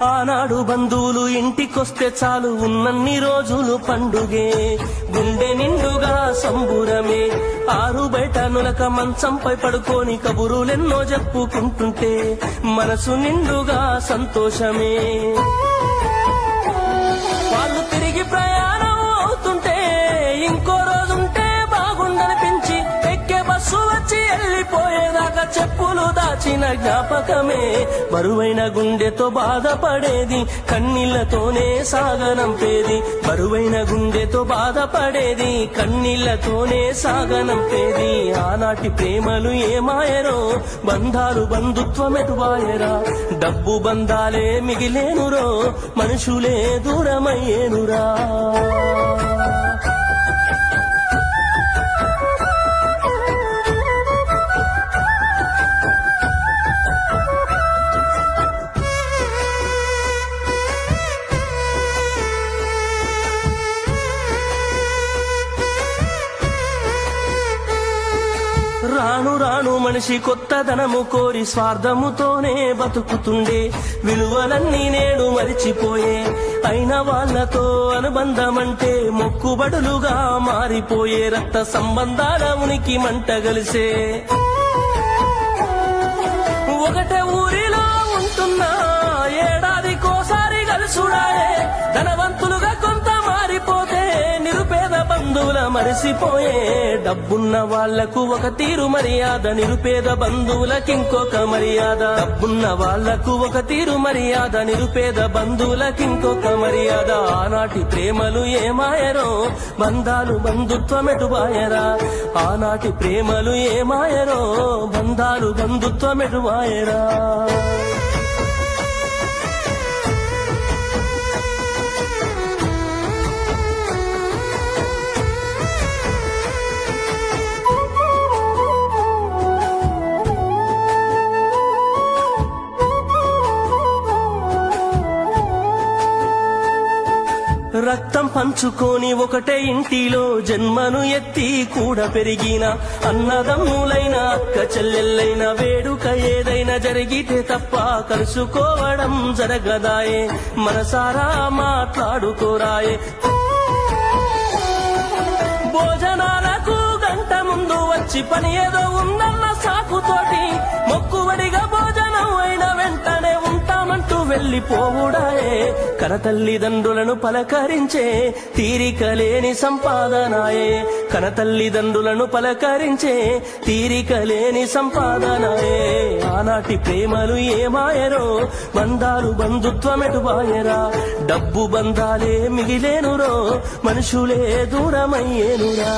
ఆనాడు బంధువులు ఇంటికొస్తే చాలు ఉన్నన్ని రోజులు పండుగే, గుండె నిండుగా సంబురమే. ఆరు బయట నులక మంచంపై పడుకొని కబురులెన్నో చెప్పుకుంటుంటే మనసు నిండుగా సంతోషమే. వాళ్ళు తిరిగి ప్రయాణం అవుతుంటే ఇంకో రోజుంటే బాగుండనిపించి ఎక్కే బస్సు వచ్చి వెళ్ళిపోయేదాకా చెప్పులు దాచిన జ్ఞాపకమే. బరువైన గుండెతో బాధపడేది కన్నీళ్లతోనే సాగనంపేది, బరువైన గుండెతో బాధపడేది కన్నీళ్లతోనే సాగనంపేది. ఆనాటి ప్రేమలు ఏమాయరో, బంధాలు బంధుత్వం ఎటువాయరా. డబ్బు బంధాలే మిగిలేనురో, మనుషులే దూరమయ్యేనురా. రాను రాను మనిషి కొత్తదనము కోరి స్వార్థముతోనే బతుకుతుండే, విలువలన్నీ నేడు మరిచిపోయే. అయిన వాళ్లతో అనుబంధమంటే మొక్కుబడులుగా మారిపోయే, రక్త సంబంధాల ఉనికి మంట గలిసే. ఒకటే ఊరిలో ఉంటున్నా ఏడాదికోసారి కలుసుడాయే, ధనవంతులుగా కొంత మారిపోతే నిరుపేద బంధువుల మరిసిపోయే. డబ్బున్న వాళ్లకు ఒక తీరు మర్యాద, నిరుపేద బంధువులకింకొక మర్యాద. డబ్బున్న వాళ్లకు ఒక తీరు మర్యాద, నిరుపేద బంధువులకింకొక మర్యాద. ఆనాటి ప్రేమలు ఏమాయరో, బంధాలు బంధుత్వం ఎటువాయరా. ఆనాటి ప్రేమలు ఏమాయరో, బంధాలు బంధుత్వం ఎటువాయరా. రక్తం పంచుకొని ఒకటే ఇంటిలో జన్మను ఎత్తి కూడా పెరిగిన అన్నదమ్ములైన అక్క చెల్లెళ్ళైన వేడుక ఏదైనా జరిగితే తప్ప కలుసుకోవడం జరగదాయే. మనసారా మాట్లాడుకోరాయే. భోజనాలకు గంట ముందు వచ్చి పని ఏదో ఉందన్న సాకుతోటి మొక్కుబడిగా భోజనం అయిన వెంటనే ఉంటామంటూ వెళ్లిపోవుడాయే. కనతల్లిదండ్రులను పలకరించే తీరిక లేని సంపాదనాయే, కనతల్లిదండ్రులను పలకరించే తీరిక లేని సంపాదనాయే. ఆనాటి ప్రేమలు ఏమాయరో, బంధాలు బంధుత్వం ఎటువాయరా. డబ్బు బంధాలే మిగిలేనురో, మనుషులే దూరమయ్యేనురా.